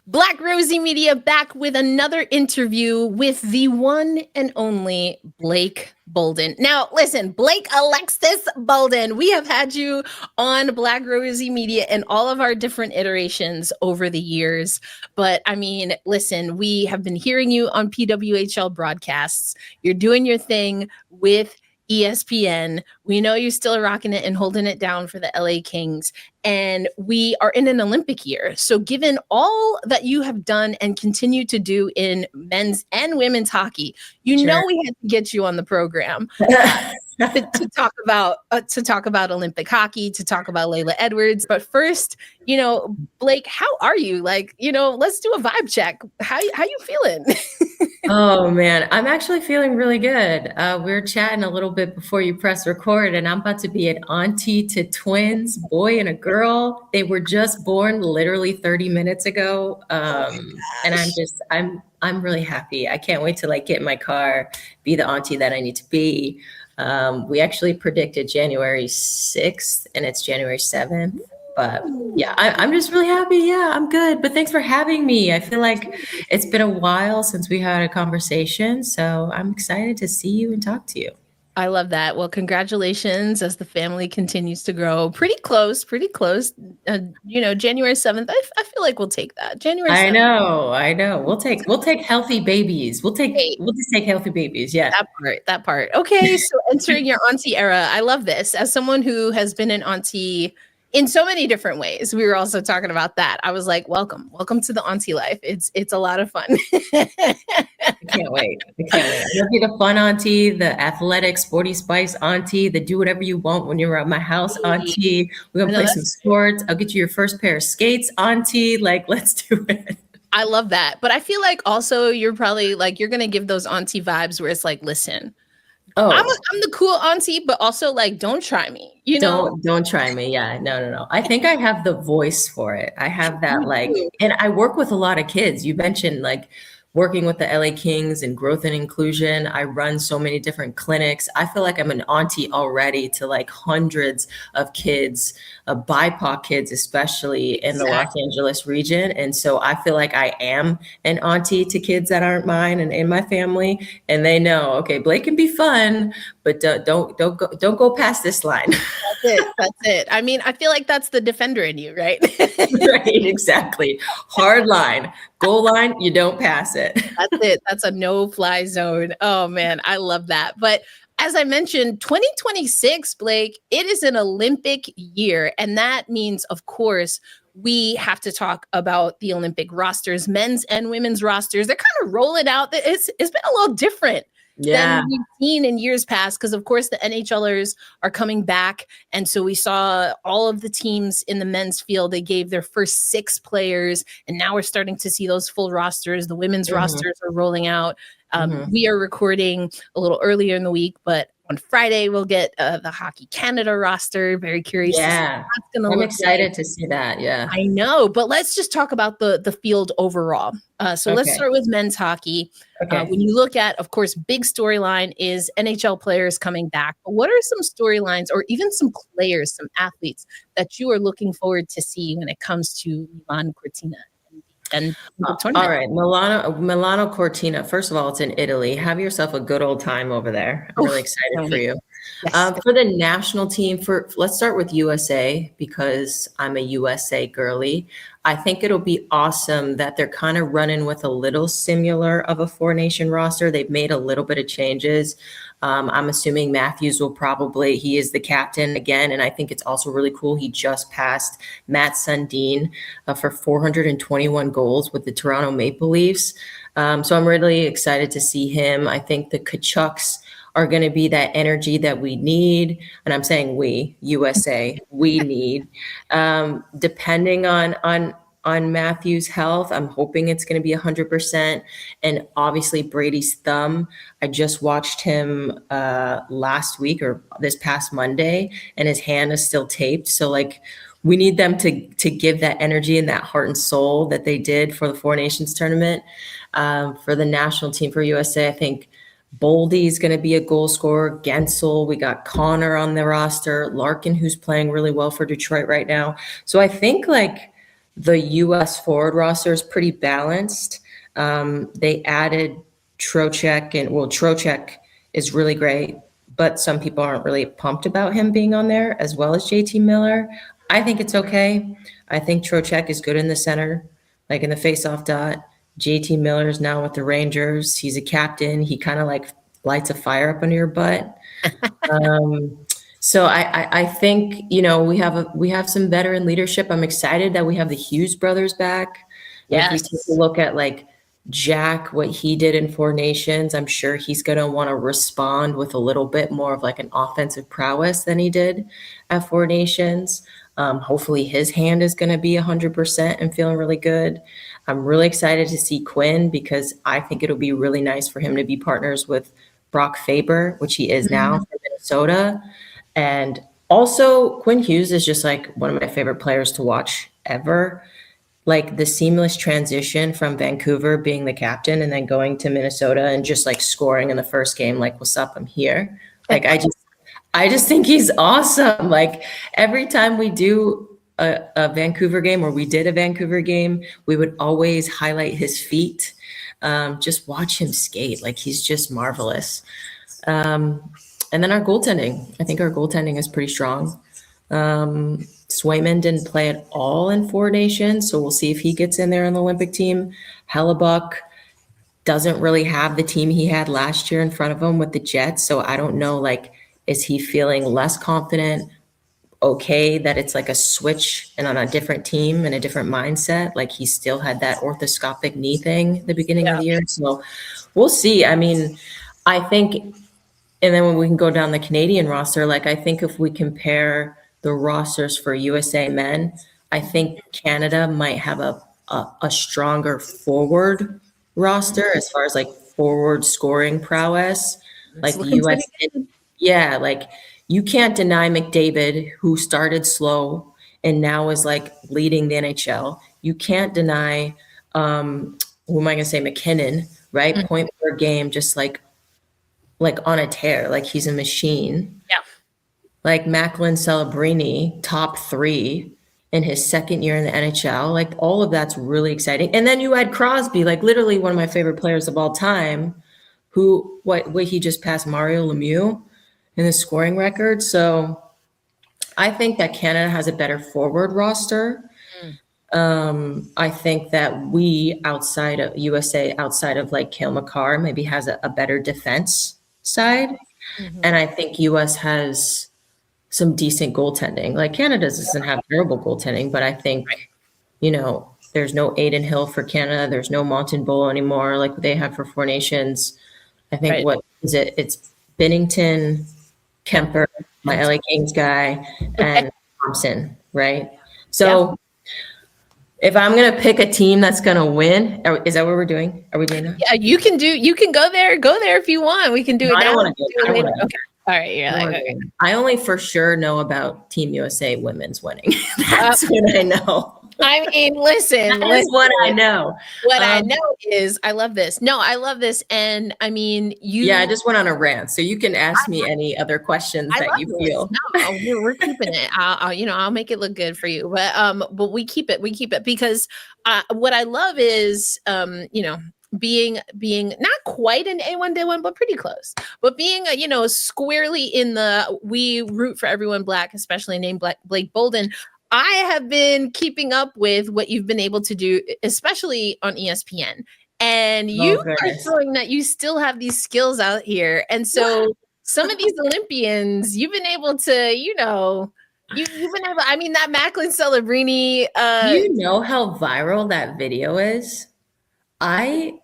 Black Rosie Media back with another interview with the one and only Blake Bolden. Now, listen, Blake Alexis Bolden, we have had you on Black Rosie Media in all of our different iterations over the years. But I mean, listen, we have been hearing you on PWHL broadcasts. You're doing your thing with ESPN. We know you're still rocking it and holding it down for the LA Kings. And we are in an Olympic year. So given all that you have done and continue to do in men's and women's hockey, you know we had to get you on the program to talk about Olympic hockey, to talk about Laila Edwards. But first, Blake, how are you? Let's do a vibe check. How you feeling? Oh man, I'm actually feeling really good. We were chatting a little bit before you press record, and I'm about to be an auntie to twins, boy and a girl. They were just born literally 30 minutes ago, and I'm really happy. I can't wait to get in my car, be the auntie that I need to be. We actually predicted January 6th, and it's January 7th. But yeah, I'm just really happy. Yeah, I'm good. But thanks for having me. I feel like it's been a while since we had a conversation. So I'm excited to see you and talk to you. I love that. Well, congratulations as the family continues to grow. Pretty close. January 7th. I feel like we'll take that. January 7th. I know. We'll take healthy babies. We'll just take healthy babies. Yeah. That part. Okay. So entering your auntie era. I love this. As someone who has been an auntie in so many different ways. We were also talking about that. I was like, welcome to the auntie life. It's a lot of fun. I can't wait. You'll be the fun auntie, the athletic, sporty spice auntie, the do whatever you want when you're at my house auntie. We're going to play some sports. I'll get you your first pair of skates auntie. Let's do it. I love that. But I feel like also you're probably you're going to give those auntie vibes where it's listen, I'm the cool auntie, but also don't try me. Don't try me. Yeah, no. I think I have the voice for it. I have that and I work with a lot of kids. You mentioned working with the LA Kings and growth and inclusion. I run so many different clinics. I feel like I'm an auntie already to hundreds of kids, BIPOC kids, especially in the Los Angeles region. And so I feel like I am an auntie to kids that aren't mine and in my family. And they know, okay, Blake can be fun, but don't go past this line. That's it. I mean, I feel like that's the defender in you, right? Right, exactly. Hard line. Goal line, you don't pass it. That's it. That's a no-fly zone. Oh, man, I love that. But as I mentioned, 2026, Blake, it is an Olympic year. And that means, of course, we have to talk about the Olympic rosters, men's and women's rosters. They're kind of rolling out. It's been a little different than we've seen in years past, because of course the NHLers are coming back. And so we saw all of the teams in the men's field, they gave their first 6 players, and now we're starting to see those full rosters. The women's rosters are rolling out. We are recording a little earlier in the week, but on Friday we'll get the Hockey Canada roster. Very curious. Yeah, I'm excited to see that. Yeah, I know, but let's just talk about the field overall. Let's start with men's hockey. When you look at, of course, big storyline is NHL players coming back. But what are some storylines or even some players, some athletes that you are looking forward to see when it comes to Milano Cortina? And all right, Milano Cortina. First of all, it's in Italy. Have yourself a good old time over there. I'm really excited for you. Yes. For the national team, let's start with USA, because I'm a USA girly. I think it'll be awesome that they're kind of running with a little similar of a 4-nation roster. They've made a little bit of changes. I'm assuming Matthews he is the captain again. And I think it's also really cool. He just passed Matt Sundin for 421 goals with the Toronto Maple Leafs. So I'm really excited to see him. I think the Kachucks are going to be that energy that we need. And I'm saying we, USA, we need. Depending on Matthew's health, I'm hoping it's going to be 100%. And obviously Brady's thumb, I just watched him last week or this past Monday, and his hand is still taped. So we need them to give that energy and that heart and soul that they did for the 4 Nations tournament. For the national team for USA, I think Boldy is going to be a goal scorer. Gensel, we got Connor on the roster. Larkin, who's playing really well for Detroit right now. So I think The U.S. forward roster is pretty balanced. They added Trocheck, and Trocheck is really great, but some people aren't really pumped about him being on there, as well as JT Miller. I think it's okay. I think Trocheck is good in the center, like in the faceoff dot. JT Miller is now with the Rangers. He's a captain. He kind of like lights a fire up under your butt. So I think, you know, we have some veteran leadership. I'm excited that we have the Hughes brothers back. If we take a look at like Jack, what he did in Four Nations, I'm sure he's going to want to respond with a little bit more of like an offensive prowess than he did at Four Nations. Hopefully his hand is going to be 100% and feeling really good. I'm really excited to see Quinn because I think it'll be really nice for him to be partners with Brock Faber, which he is now from Minnesota. And also, Quinn Hughes is just like one of my favorite players to watch ever. Like the seamless transition from Vancouver being the captain and then going to Minnesota and just like scoring in the first game, like, what's up, I'm here. Like, I just think he's awesome. Like every time we do a Vancouver game, or we did a Vancouver game, we would always highlight his feet. Just watch him skate. Like he's just marvelous. And then our goaltending. I think our goaltending is pretty strong. Swayman didn't play at all in Four Nations, so we'll see if he gets in there on the Olympic team. Hellebuyck doesn't really have the team he had last year in front of him with the Jets, so I don't know, like, is he feeling less confident? Okay, that it's like a switch and on a different team and a different mindset. Like he still had that orthoscopic knee thing at the beginning of the year. So we'll see. I mean, I think, and then when we can go down the Canadian roster, like I think if we compare the rosters for USA men, I think Canada might have a stronger forward roster as far as like forward scoring prowess. Like the US, yeah, like you can't deny McDavid, who started slow and now is like leading the NHL. You can't deny, who am I going to say, McKinnon, right? Point per game, just like on a tear, like he's a machine. Yeah. Like Macklin Celebrini, top 3 in his second year in the NHL. Like all of that's really exciting. And then you add Crosby, like literally one of my favorite players of all time, who he just passed Mario Lemieux in the scoring record. So I think that Canada has a better forward roster. I think that we outside of USA, outside of like Cale Makar, maybe has a better defense side. And I think US has some decent goaltending. Like Canada doesn't have terrible goaltending, but I think, you know, there's no Aiden Hill for Canada. There's no Montembeault anymore like they had for Four Nations. I think what is it? It's Binnington, Kemper, my LA Kings guy, and Thompson, right? So if I'm going to pick a team that's going to win, is that what we're doing? Are we doing that? Yeah, you can go there if you want. We can do it now. I don't want to do it. Okay. All right. Yeah. Okay. I only for sure know about Team USA women's winning. That's what I know. I mean, listen. That's what I know. What I know is I love this. No, I love this. And I mean, Yeah, I just went on a rant. So you can ask me any other questions that you feel. No, we're keeping it. I'll make it look good for you. But we keep it because what I love is, being not quite an A1-D1, but pretty close. But being, squarely in the we root for everyone Black, especially named Blake Bolden. I have been keeping up with what you've been able to do, especially on ESPN. And you are showing that you still have these skills out here. And so some of these Olympians, you've been able to, you've been able, I mean, that Macklin Celebrini. Do you know how viral that video is? I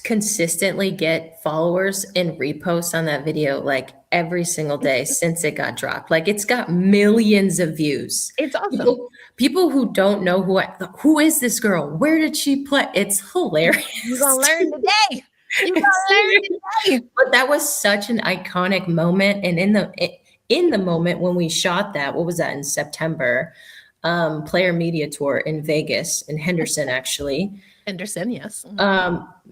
consistently get followers and reposts on that video like every single day since it got dropped. Like it's got millions of views. It's awesome. People who don't know who is this girl? Where did she play? It's hilarious. You're gonna learn today. But that was such an iconic moment. And in the moment when we shot that, what was that, in September? Player Media Tour in Vegas, in Henderson, actually. Henderson, yes.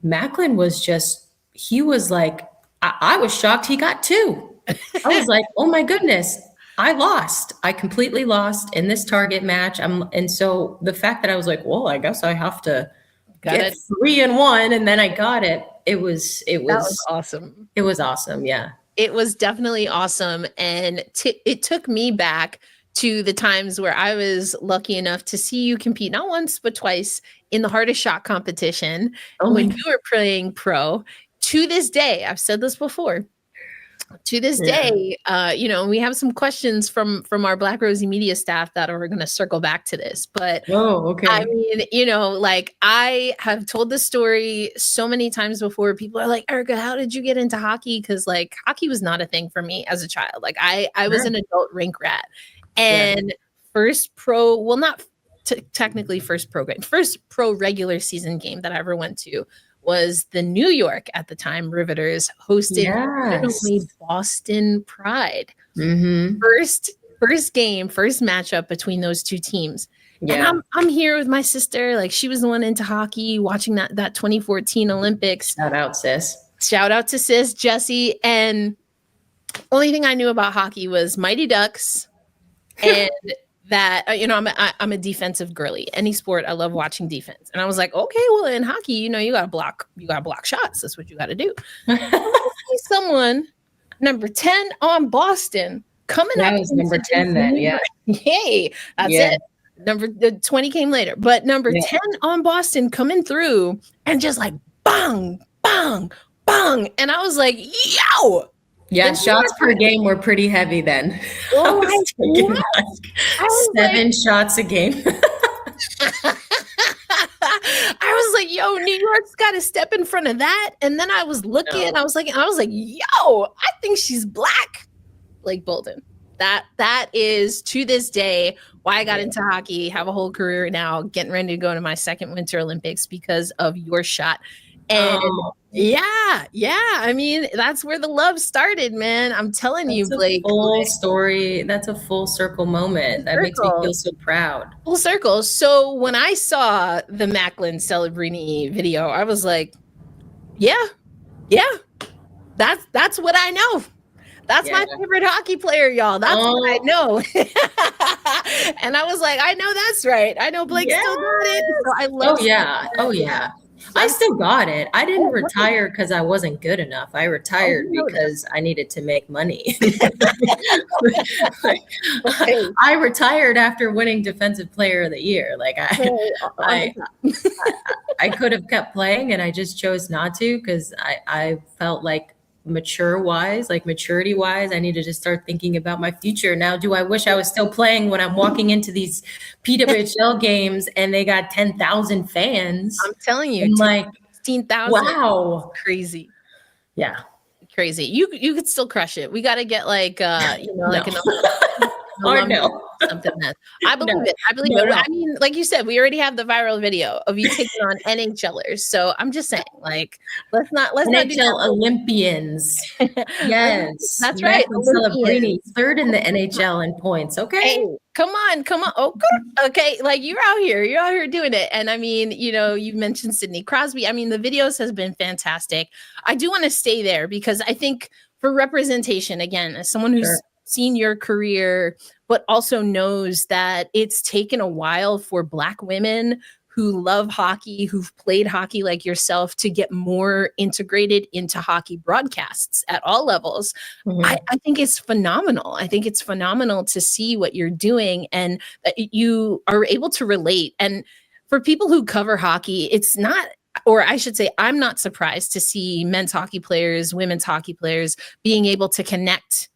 Macklin was he was like, I was shocked he got 2. I was like, oh my goodness. I lost. I completely lost in this target match. And so the fact that I was like, well, I guess I have to get 3-1, and then I got it. That was awesome. It was awesome. Yeah. It was definitely awesome. And it took me back to the times where I was lucky enough to see you compete, not once, but twice in the hardest shot competition when you were playing pro. To this day, I've said this before, to this day, you know, we have some questions from our Black Rosie media staff that are going to circle back to this. But I mean, you know, like I have told this story so many times before. People are like, Erica, how did you get into hockey? Because like hockey was not a thing for me as a child. Like I was an adult rink rat. And first pro, well, not technically first pro game, first pro regular season game that I ever went to was the New York, at the time, Riveters hosted Boston Pride. First game, first matchup between those two teams. And I'm here with my sister. Like she was the one into hockey, watching that 2014 Olympics. Shout out, sis. Shout out to sis, Jessie. And only thing I knew about hockey was Mighty Ducks and that, you know, I'm a defensive girly. Any sport, I love watching defense. And I was like, okay, well, in hockey, you know, you gotta block shots. That's what you gotta do. Someone, number 10 on Boston, coming up. That was number 10 then, yeah. Yay, that's it. Number 20 came later. But number 10 on Boston coming through and just like bang, bang, bang. And I was like, yo. Yeah, shots per game were pretty heavy then. Oh, I was 7 shots a game. I was like, yo, New York's got to step in front of that. And then I was looking, I was like, yo, I think she's Black. Blake Bolden. That is, to this day, why I got into hockey, have a whole career now, getting ready to go to my second Winter Olympics because of your shot. And I mean, that's where the love started, man. I'm telling you, Blake. Full story. That's a full circle moment. That makes me feel so proud. Full circle. So when I saw the Macklin Celebrini video, I was like, yeah, that's what I know. That's my favorite hockey player, y'all. That's what I know. And I was like, I know that's right. I know Blake still got it. So I love I still got it. I didn't retire because I wasn't good enough. I retired because I needed to make money. I retired after winning Defensive Player of the Year. Like I could have kept playing and I just chose not to because I felt like maturity wise, I needed to start thinking about my future. Now, do I wish I was still playing when I'm walking into these PWHL games and they got 10,000 fans? I'm telling you, like 16,000. Wow. Crazy. Yeah. Crazy. You could still crush it. We got to get like, you know, like something that I believe it. I believe it. I mean, like you said, we already have the viral video of you taking on NHLers. So I'm just saying, like, let's not do that. Olympians. Yes, that's right. Celebrini, third in the NHL in points. Okay, hey, come on. Oh, okay. Like you're out here doing it. And I mean, you know, you mentioned Sidney Crosby. I mean, the videos has been fantastic. I do want to stay there because I think for representation, again, as someone who's seen your career, but also knows that it's taken a while for Black women who love hockey, who've played hockey like yourself, to get more integrated into hockey broadcasts at all levels. I think it's phenomenal. I think it's phenomenal to see what you're doing and that you are able to relate. And for people who cover hockey, it's not, or I should say, I'm not surprised to see men's hockey players, women's hockey players being able to connect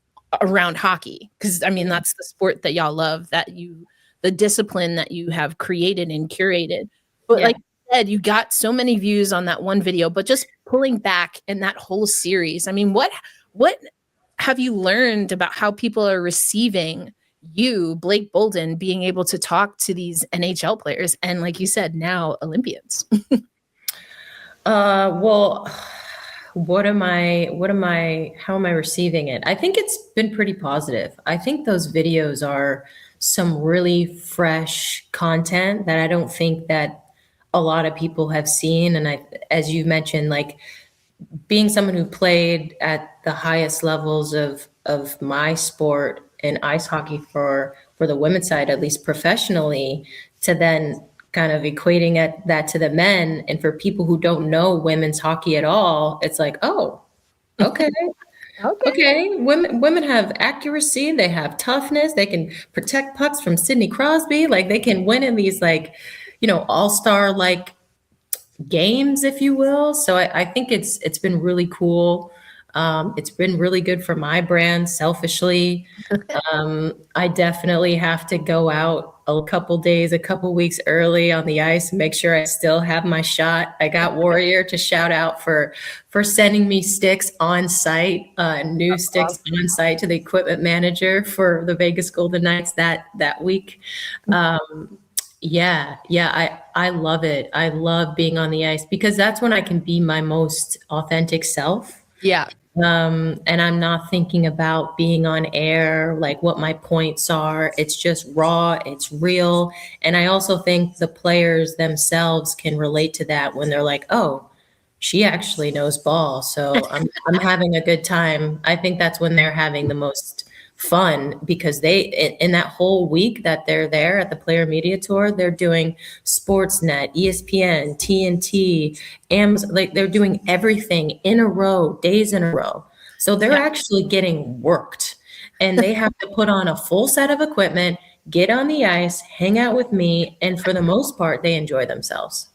around hockey, because I mean that's the sport that y'all love, the discipline that you have created and curated. But like you said, you got so many views on that one video, but just pulling back in that whole series, I mean, what have you learned about how people are receiving you, Blake Bolden, being able to talk to these NHL players and, like you said, now Olympians? Well, how am I receiving it? I think it's been pretty positive. I think those videos are some really fresh content that I don't think that a lot of people have seen. And as you mentioned, like being someone who played at the highest levels of my sport, in ice hockey for the women's side, at least professionally, to then kind of equating that to the men. And for people who don't know women's hockey at all, it's like, oh, okay. Okay, women have accuracy, they have toughness, they can protect pucks from Sidney Crosby, like they can win in these like, all-star like games, if you will. So I think it's been really cool. It's been really good for my brand selfishly. I definitely have to go out a couple weeks early on the ice and make sure I still have my shot. I got Warrior to shout out for sending me sticks on site, new sticks on site to the equipment manager for the Vegas Golden Knights that week. Yeah, I love it. I love being on the ice because that's when I can be my most authentic self. Yeah. And I'm not thinking about being on air, like what my points are. It's just raw, it's real. And I also think the players themselves can relate to that when they're like, oh, she actually knows ball. So I'm having a good time. I think that's when they're having the most fun because they, in that whole week that they're there at the Player Media Tour, they're doing Sportsnet, ESPN, TNT, Amazon, like they're doing everything in a row, days in a row. So they're actually getting worked and they have to put on a full set of equipment, get on the ice, hang out with me. And for the most part, they enjoy themselves.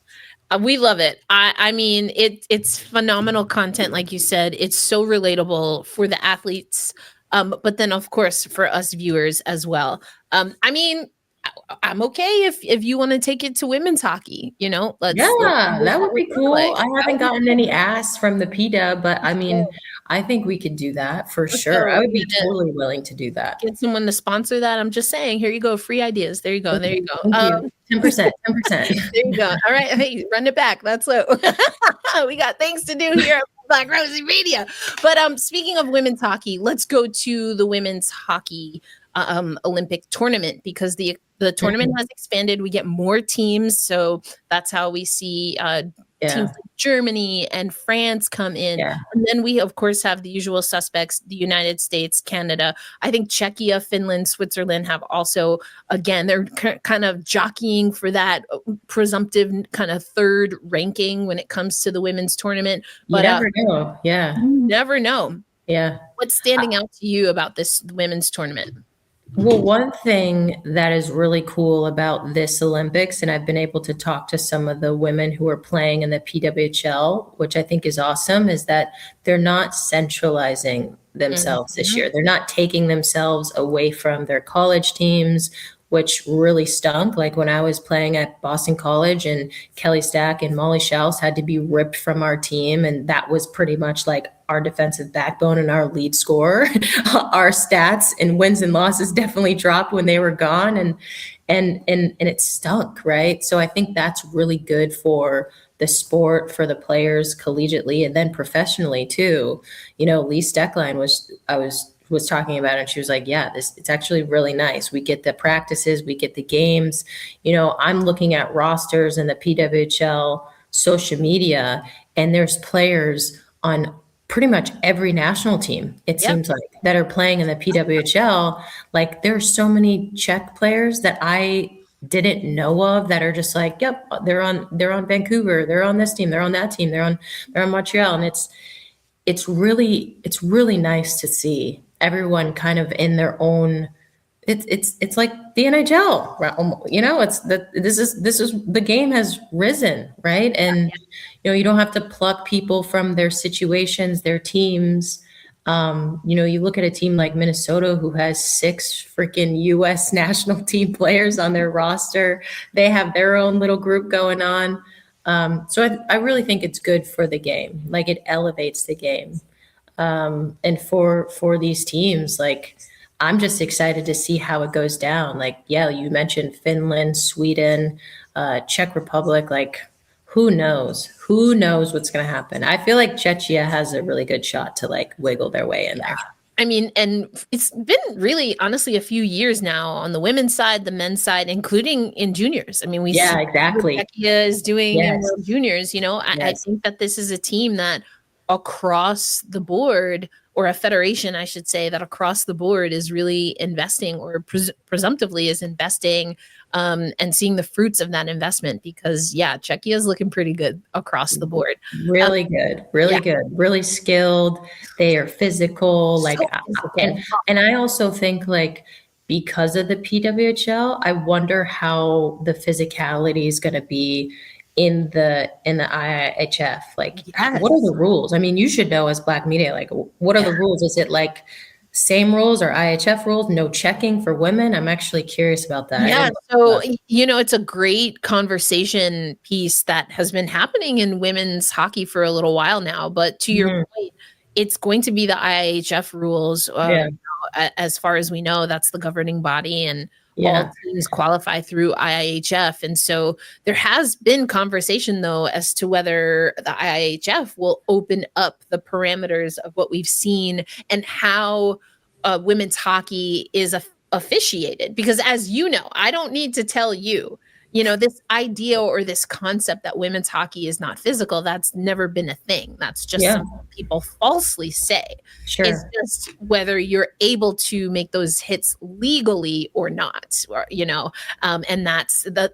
We love it. I mean, it's phenomenal content. Like you said, it's so relatable for the athletes. But then of course for us viewers as well. I mean, I'm okay if you want to take it to women's hockey, let's that would be cool. I haven't gotten any asks from the PWHL, but I mean, I think we could do that for sure. I would be totally willing to do that. Get someone to sponsor that. I'm just saying, here you go. Free ideas. There you go. There you go. 10%. There you go. All right. Hey, run it back. That's what we got things to do here at Black Rosy Media. But speaking of women's hockey, let's go to the women's hockey Olympic tournament because the tournament has expanded. We get more teams. So that's how we see teams like Germany and France come in. Yeah. And then we, of course, have the usual suspects, the United States, Canada. I think Czechia, Finland, Switzerland have also, again, they're kind of jockeying for that presumptive kind of third ranking when it comes to the women's tournament. But you never know. Yeah. You never know. Yeah. What's standing out to you about this women's tournament? Well, one thing that is really cool about this Olympics, and I've been able to talk to some of the women who are playing in the PWHL, which I think is awesome, is that they're not centralizing themselves this year. They're not taking themselves away from their college teams, which really stunk. Like when I was playing at Boston College and Kelly Stack and Molly Schaus had to be ripped from our team. And that was pretty much like our defensive backbone and our lead scorer. Our stats and wins and losses definitely dropped when they were gone. And it stunk, right? So I think that's really good for the sport, for the players collegiately and then professionally too. Lee Steckline was talking about it and she was like, yeah, it's actually really nice. We get the practices, we get the games. I'm looking at rosters and the PWHL social media and there's players on pretty much every national team, it seems like, that are playing in the PWHL. Like there's so many Czech players that I didn't know of that are just like, yep, they're on Vancouver, they're on this team, they're on that team, they're on Montreal. And it's really nice to see everyone kind of in their own. It's like the NHL, this is the game has risen, right? And you don't have to pluck people from their situations, their teams. You look at a team like Minnesota who has 6 freaking US national team players on their roster. They have their own little group going on. So I really think it's good for the game. Like it elevates the game. And for these teams, like I'm just excited to see how it goes down. Like, yeah, you mentioned Finland, Sweden, Czech Republic, like who knows what's going to happen. I feel like Czechia has a really good shot to like wiggle their way in there. I mean, and it's been really, honestly, a few years now on the women's side, the men's side, including in juniors. I mean, we see exactly. Czechia is doing in juniors. I think that this is a team that across the board or a federation, I should say, that across the board is really investing, or presumptively is investing, and seeing the fruits of that investment. Because yeah, Czechia is looking pretty good across the board. Really good, really good, really skilled. They are physical, like, So physical. and I also think, like, because of the PWHL, I wonder how the physicality is going to be in the IIHF. Like, what are the rules? I mean, you should know as Black media, like, what are the rules? Is it like same rules or IHF rules? No checking for women? I'm actually curious about that. Yeah, so it's a great conversation piece that has been happening in women's hockey for a little while now. But to your point, it's going to be the IIHF rules. As far as we know, that's the governing body, and all teams qualify through IIHF. And so there has been conversation, though, as to whether the IIHF will open up the parameters of what we've seen and how women's hockey is officiated. Because as you know, I don't need to tell you, this idea or this concept that women's hockey is not physical, that's never been a thing. That's just something people falsely say. Sure. It's just whether you're able to make those hits legally or not, or, and that's the,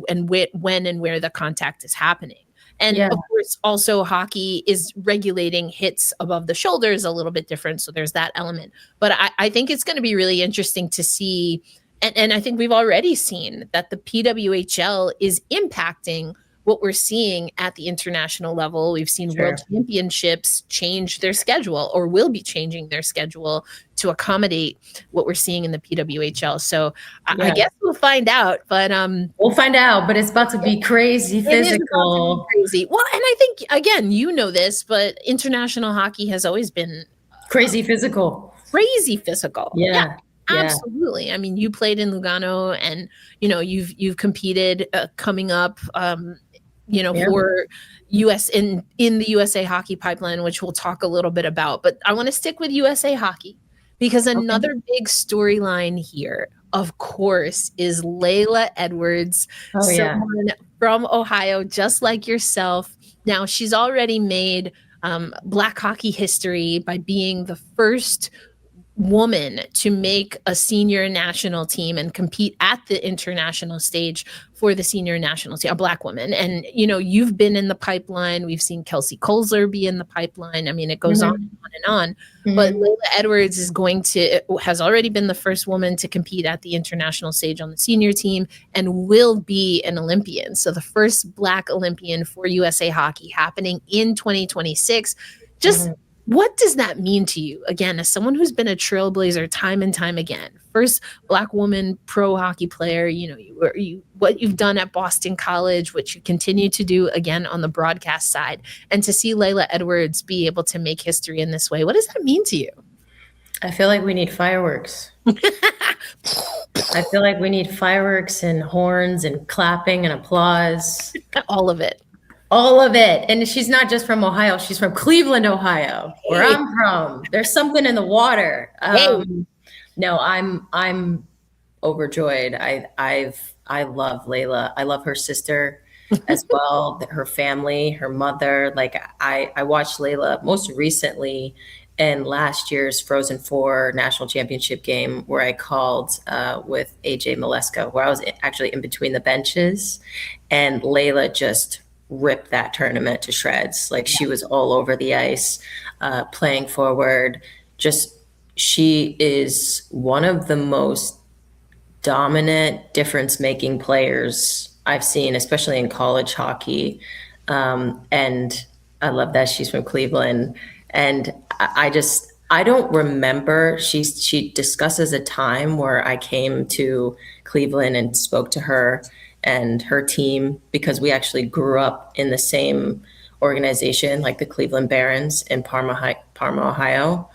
and when and where the contact is happening. And of course, also hockey is regulating hits above the shoulders a little bit different. So there's that element. But I think it's going to be really interesting to see. And I think we've already seen that the PWHL is impacting what we're seeing at the international level. We've seen world championships change their schedule, or will be changing their schedule to accommodate what we're seeing in the PWHL. So I guess we'll find out, but we'll find out, but it's about to be crazy physical. Crazy. Well, and I think, again, this, but international hockey has always been crazy physical. Crazy physical. Yeah. Absolutely. I mean, you played in Lugano, and you've competed coming up for US in the USA hockey pipeline, which we'll talk a little bit about. But I want to stick with USA hockey, because another big storyline here, of course, is Laila Edwards, someone from Ohio, just like yourself. Now, she's already made Black hockey history by being the first woman to make a senior national team and compete at the international stage for the senior national team, a Black woman. And, you've been in the pipeline. We've seen Kelsey Kolzer be in the pipeline. I mean, it goes on and on and on. But Laila Edwards has already been the first woman to compete at the international stage on the senior team, and will be an Olympian. So the first Black Olympian for USA hockey, happening in 2026. What does that mean to you? Again, as someone who's been a trailblazer time and time again, first Black woman pro hockey player, what you've done at Boston College, what you continue to do again on the broadcast side, and to see Laila Edwards be able to make history in this way, what does that mean to you? I feel like we need fireworks. I feel like we need fireworks and horns and clapping and applause. All of it. All of it. And she's not just from Ohio. She's from Cleveland, Ohio, where I'm from. There's something in the water. No, I'm overjoyed. I love Layla. I love her sister as well, her family, her mother. Like, I watched Layla most recently in last year's Frozen Four national championship game, where I called with AJ Maleska, where I was actually in between the benches, and Layla just ripped that tournament to shreds. Like, she was all over the ice, playing forward. She is one of the most dominant difference-making players I've seen, especially in college hockey. And I love that she's from Cleveland. And I don't remember, she discusses a time where I came to Cleveland and spoke to her and her team, because we actually grew up in the same organization, like the Cleveland Barons in Parma, Ohio.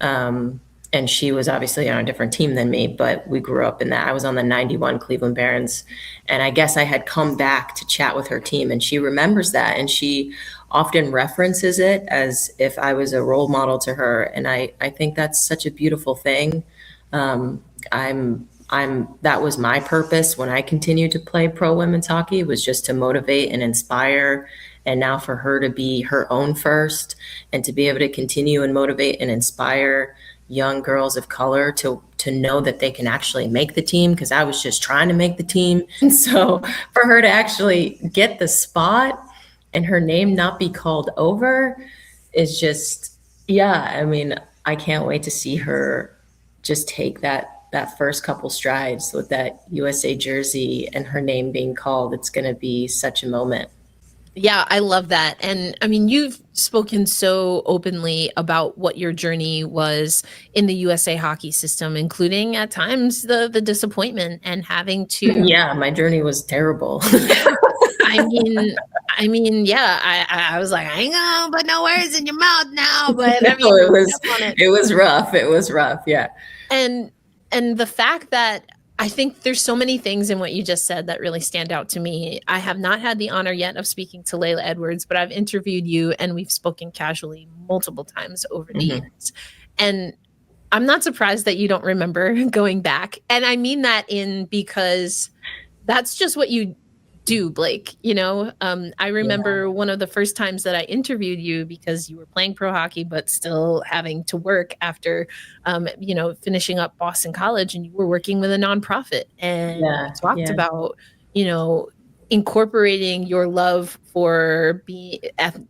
And she was obviously on a different team than me, but we grew up in that. I was on the 91 Cleveland Barons. And I guess I had come back to chat with her team, and she remembers that. And she often references it as if I was a role model to her. And I think that's such a beautiful thing. That was my purpose when I continued to play pro women's hockey, was just to motivate and inspire And now for her to be her own first and to be able to continue and motivate and inspire young girls of color to know that they can actually make the team, because I was just trying to make the team. And so for her to actually get the spot and her name not be called over is just, yeah, I mean, I can't wait to see her just take that first couple strides with that USA jersey and her name being called. It's going to be such a moment. Yeah, I love that. And I mean, you've spoken so openly about what your journey was in the USA hockey system, including at times the disappointment and having to. Yeah, my journey was terrible. I mean, yeah, I was like, I ain't gonna put no words in your mouth now, but No, I mean, it was rough. It was rough. Yeah. And the fact that I think there's so many things in what you just said that really stand out to me. I have not had the honor yet of speaking to Laila Edwards, but I've interviewed you and we've spoken casually multiple times over the years. And I'm not surprised that you don't remember going back. And I mean that because that's just what you do, Blake. You know, I remember one of the first times that I interviewed you because you were playing pro hockey, but still having to work after, you know, finishing up Boston College, and you were working with a nonprofit and you talked about, you know, incorporating your love for being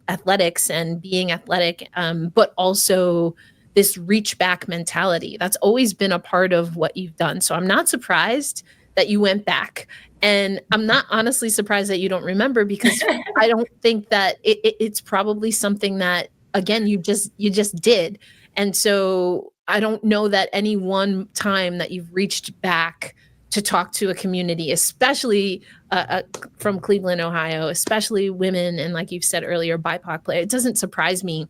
athletics and being athletic, but also this reach back mentality. That's always been a part of what you've done. So I'm not surprised that you went back. And I'm not honestly surprised that you don't remember, because I don't think that it's probably something that, again, you just did. And so I don't know that any one time that you've reached back to talk to a community, especially from Cleveland, Ohio, especially women, and like you've said earlier, BIPOC play. It doesn't surprise me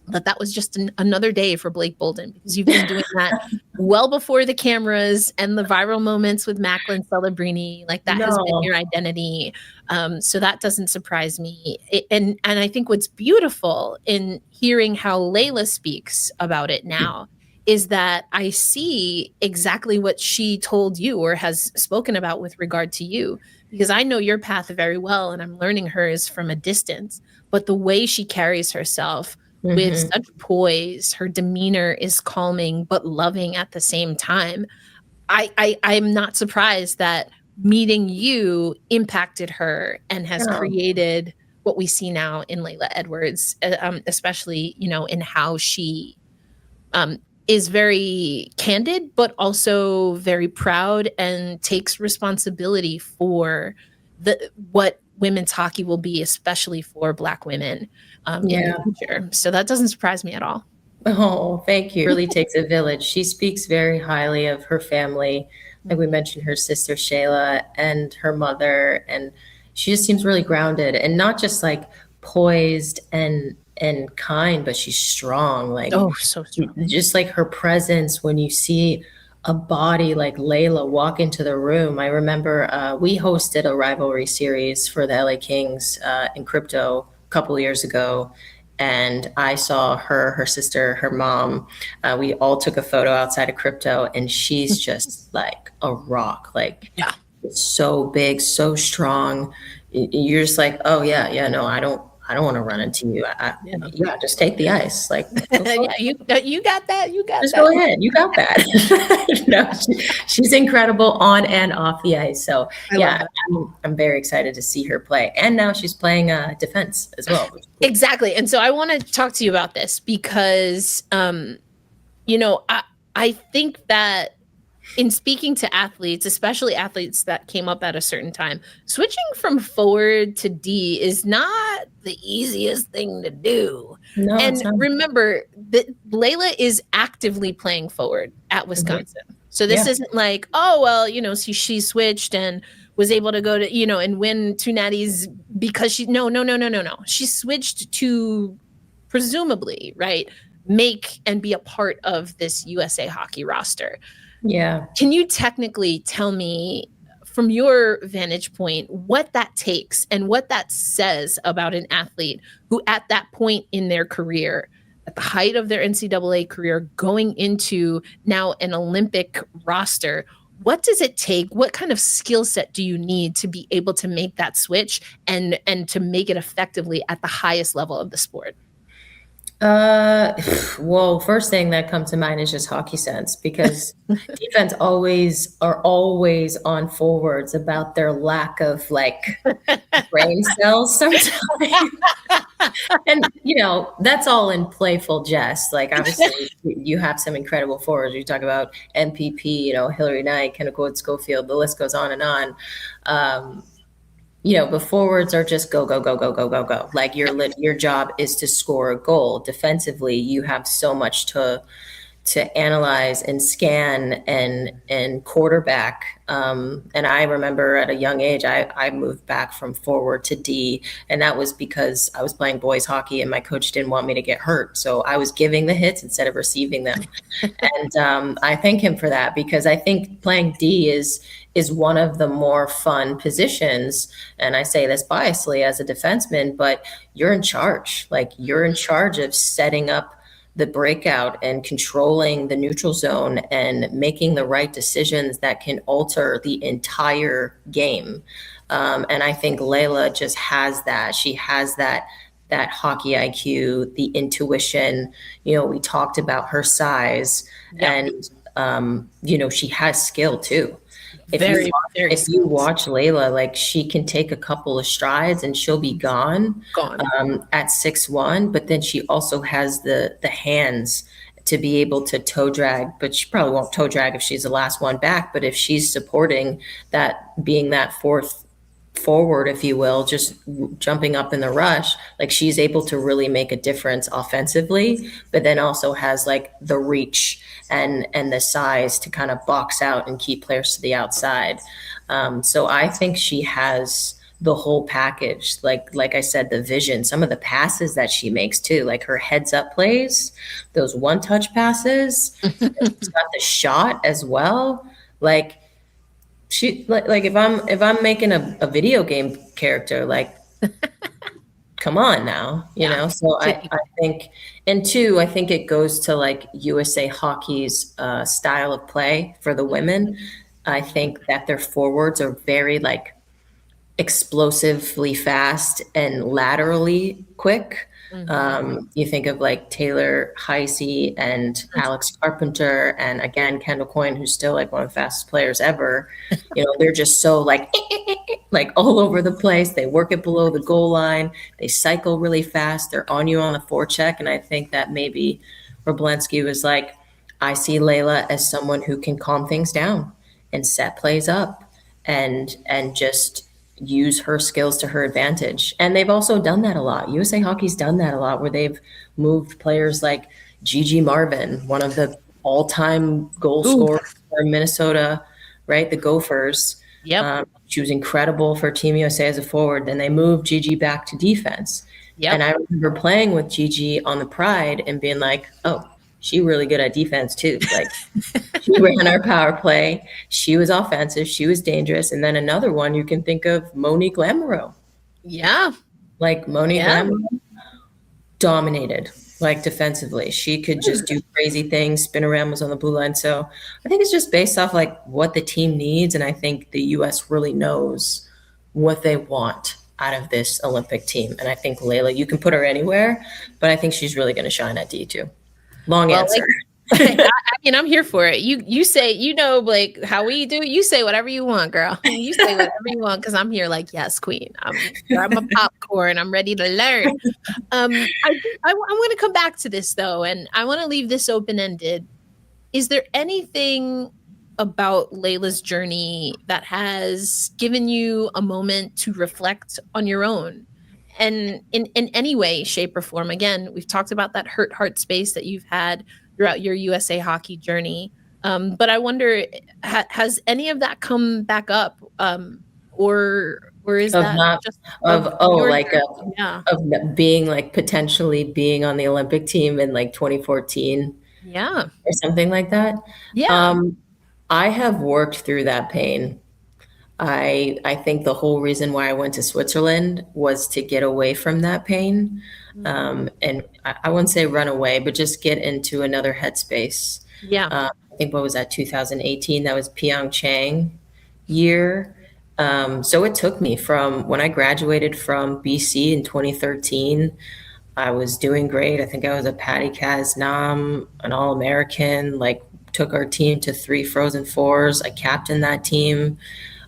that was just another day for Blake Bolden, because you've been doing that well before the cameras and the viral moments with Macklin Celebrini. Like that has been your identity. So that doesn't surprise me. And I think what's beautiful in hearing how Layla speaks about it now is that I see exactly what she told you or has spoken about with regard to you, because I know your path very well and I'm learning hers from a distance. But the way she carries herself with such poise, her demeanor is calming but loving at the same time. I'm not surprised that meeting you impacted her and has created what we see now in Laila Edwards, especially, you know, in how she is very candid, but also very proud and takes responsibility for what women's hockey will be, especially for Black women in the future. So that doesn't surprise me at all. Oh, thank you. It really takes a village. She speaks very highly of her family. Like we mentioned, her sister Shayla and her mother, and she just seems really grounded and not just like poised and kind, but she's strong. Like, oh, so strong. Just like her presence when you see a body like Layla walk into the room. I remember we hosted a rivalry series for the LA Kings in crypto a couple of years ago. And I saw her sister, her mom. We all took a photo outside of crypto, and she's just like a rock. Like, so big, so strong. You're just like, oh yeah, no, I don't want to run into you. Just take the ice. Like, you got that. Just go ahead. You got that. No, she's incredible on and off the ice. So I'm very excited to see her play. And now she's playing defense as well. Exactly. And so I want to talk to you about this because, you know, I think that in speaking to athletes, especially athletes that came up at a certain time, switching from forward to D is not the easiest thing to do. No, and remember that Layla is actively playing forward at Wisconsin. So this isn't like, oh, well, you know, she switched and was able to go to, you know, and win 2 natties because she, no. She switched to presumably, right, make and be a part of this USA hockey roster. Yeah. Can you technically tell me from your vantage point what that takes and what that says about an athlete who at that point in their career, at the height of their NCAA career, going into now an Olympic roster, what does it take? What kind of skill set do you need to be able to make that switch and to make it effectively at the highest level of the sport? Well, first thing that comes to mind is just hockey sense, because defense are always on forwards about their lack of like brain cells sometimes. And that's all in playful jest. Like, obviously you have some incredible forwards. You talk about MPP, Hillary Knight, Kennecourt Schofield, the list goes on and on. But forwards are just go, go, go, go, go, go, go. Like, your job is to score a goal. Defensively, you have so much to analyze and scan and quarterback. And I remember at a young age, I moved back from forward to D, and that was because I was playing boys hockey and my coach didn't want me to get hurt. So I was giving the hits instead of receiving them. And I thank him for that, because I think playing D is one of the more fun positions. And I say this biasly as a defenseman, but you're in charge. Like, you're in charge of setting up the breakout and controlling the neutral zone and making the right decisions that can alter the entire game. And I think Layla just has that. She has that hockey IQ, the intuition. We talked about her size, and she has skill too. If you watch Layla, like, she can take a couple of strides and she'll be gone. At 6'1", but then she also has the hands to be able to toe drag, but she probably won't toe drag if she's the last one back. But if she's supporting that, being that fourth forward, if you will, just jumping up in the rush, like, she's able to really make a difference offensively, but then also has like the reach and the size to kind of box out and keep players to the outside. So I think she has the whole package. Like I said, the vision, some of the passes that she makes too, like her heads up plays, those one touch passes. She's got the shot as well. Like, she like if I'm making a video game character, like, come on now, So I think, and two, I think it goes to like USA Hockey's style of play for the women. I think that their forwards are very like explosively fast and laterally quick. You think of like Taylor Heisey and Alex Carpenter, and again Kendall Coyne, who's still like one of the fastest players ever. They're just so like all over the place. They work it below the goal line. They cycle really fast. They're on you on the forecheck, and I think that maybe Wroblewski was like, I see Layla as someone who can calm things down and set plays up and just use her skills to her advantage. And they've also done that a lot. USA Hockey's done that a lot, where they've moved players like Gigi Marvin, one of the all-time goal scorers for Minnesota, right? The Gophers. Yep. She was incredible for Team USA as a forward. Then they moved Gigi back to defense. Yep. And I remember playing with Gigi on the Pride and being like, oh, she really good at defense too. Like, she ran our power play. She was offensive. She was dangerous. And then another one you can think of, Monique Lamoureux. Yeah. Like, Monique Lamoureux dominated, like, defensively. She could just do crazy things. Spin-around was on the blue line. So I think it's just based off like what the team needs. And I think the U.S. really knows what they want out of this Olympic team. And I think Layla, you can put her anywhere, but I think she's really going to shine at D too. Long answer. I mean, I'm here for it. You say, Blake, how we do. You say whatever you want, girl. You say whatever you want, because I'm here like, yes, queen. I'm a popcorn. I'm ready to learn. I want to come back to this though, and I want to leave this open ended. Is there anything about Layla's journey that has given you a moment to reflect on your own? And in any way, shape, or form? Again, we've talked about that hurt heart space that you've had throughout your USA Hockey journey. But I wonder, has any of that come back up? Or is that just of being like potentially being on the Olympic team in like 2014? Yeah. Or something like that. Yeah. I have worked through that pain. I think the whole reason why I went to Switzerland was to get away from that pain. And I wouldn't say run away, but just get into another headspace. Yeah. think what was that, 2018? That was Pyeongchang year. So it took me from when I graduated from BC in 2013. I was doing great. I think I was a Patty Kaz Nam, an All American. Like took our team to 3 Frozen Fours. I captained that team.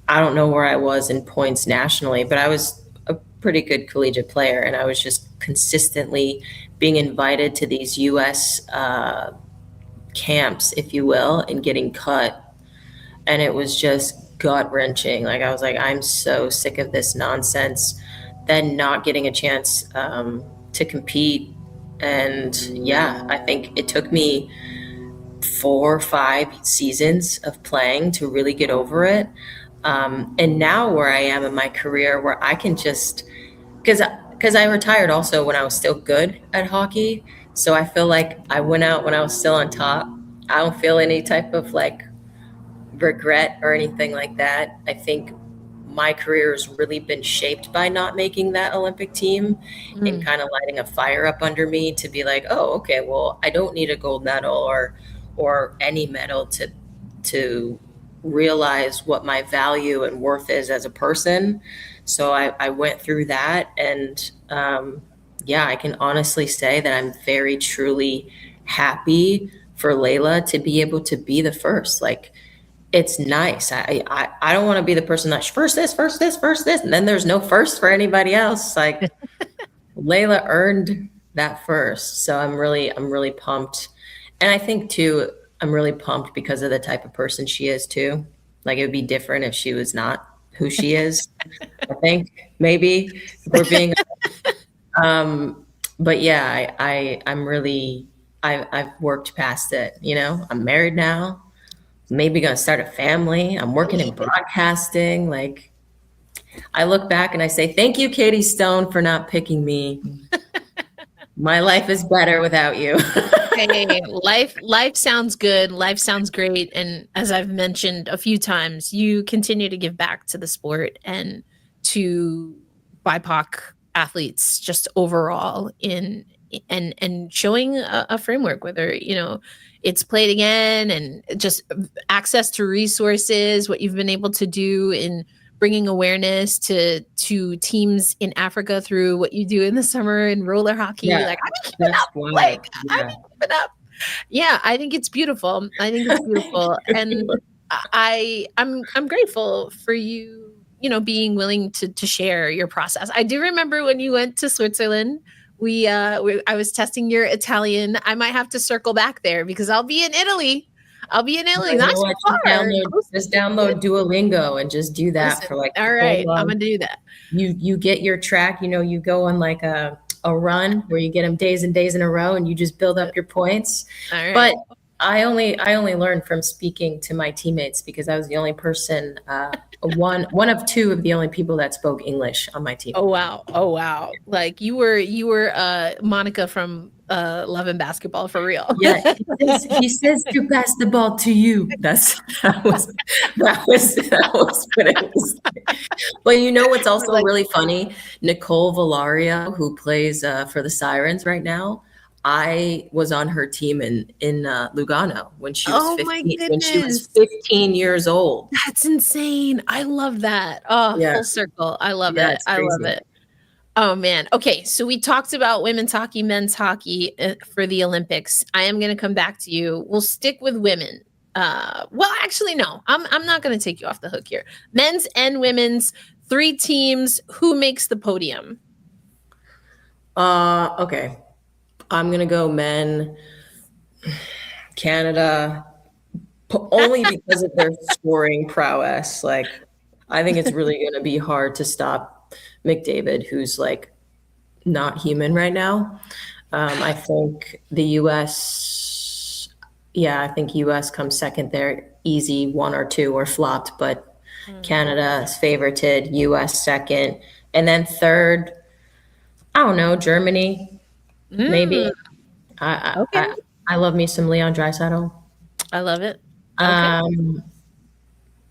I don't know where I was in points nationally, but I was a pretty good collegiate player, and I was just consistently being invited to these U.S. Camps, if you will, and getting cut. And it was just gut wrenching. Like I was like, I'm so sick of this nonsense. Then not getting a chance to compete, and yeah, I think it took me 4 or 5 seasons of playing to really get over it. And now where I am in my career, where I can just because I retired also when I was still good at hockey, so I feel like I went out when I was still on top. I don't feel any type of like regret or anything like that. I think my career has really been shaped by not making that Olympic team and kind of lighting a fire up under me to be like, oh, okay, well, I don't need a gold medal or any medal to realize what my value and worth is as a person. So I went through that, and yeah, I can honestly say that I'm very truly happy for Layla to be able to be the first. Like it's nice. I don't want to be the person that's first this, first this, first this, and then there's no first for anybody else. Like Layla earned that first. So I'm really pumped. And I think too, I'm really pumped because of the type of person she is too. Like it would be different if she was not who she is. I think maybe if we're being but yeah, I've worked past it, you know. I'm married now, maybe gonna start a family. I'm working in broadcasting. Like I look back and I say, thank you, Katie Stone, for not picking me. My life is better without you. Hey, life sounds good. Life sounds great. And as I've mentioned a few times, you continue to give back to the sport and to BIPOC athletes just overall in and showing a framework, whether, you know, it's Play It Again and just access to resources, what you've been able to do in bringing awareness to teams in Africa through what you do in the summer in roller hockey. Yeah, like I've been keeping up, like I've been keeping up. Yeah, I think it's beautiful. I think it's beautiful, and I'm grateful for you. You know, being willing to share your process. I do remember when you went to Switzerland. I was testing your Italian. I might have to circle back there because I'll be in Italy. I'll be in Italy. You know Not so what? far. Just download Duolingo and just do that Listen, for like all right, I'm gonna do that. You get your track, you know, you go on like a run where you get them days and days in a row and you just build up your points. All right. But I only learned from speaking to my teammates because I was the only person, one of two of the only people that spoke English on my team. Oh wow. Oh wow. Like you were Monica from Love and Basketball for real. Yeah, he says to pass the ball to you. That was what it was. But you know what's also really funny? Nicole Valario, who plays for the Sirens right now, I was on her team in Lugano when she was 15, when she was 15 years old. That's insane. I love that. Oh, Yeah. full circle. I love Yeah, it. I love it. Oh man. Okay, so we talked about women's hockey, men's hockey for the Olympics. I am going to come back to you. We'll stick with women. Well, actually, no. I'm not going to take you off the hook here. Men's and women's, 3 teams. Who makes the podium? Okay. I'm gonna go men. Canada, only because of their scoring prowess. Like, I think it's really gonna be hard to stop McDavid, who's like not human right now. I think the U.S. Yeah, I think U.S. comes second there, easy 1 or 2 or flopped, but Canada is favorited, U.S. second, and then third. I don't know, Germany. Maybe. Okay. I love me some Leon Draisaitl. I love it. Okay.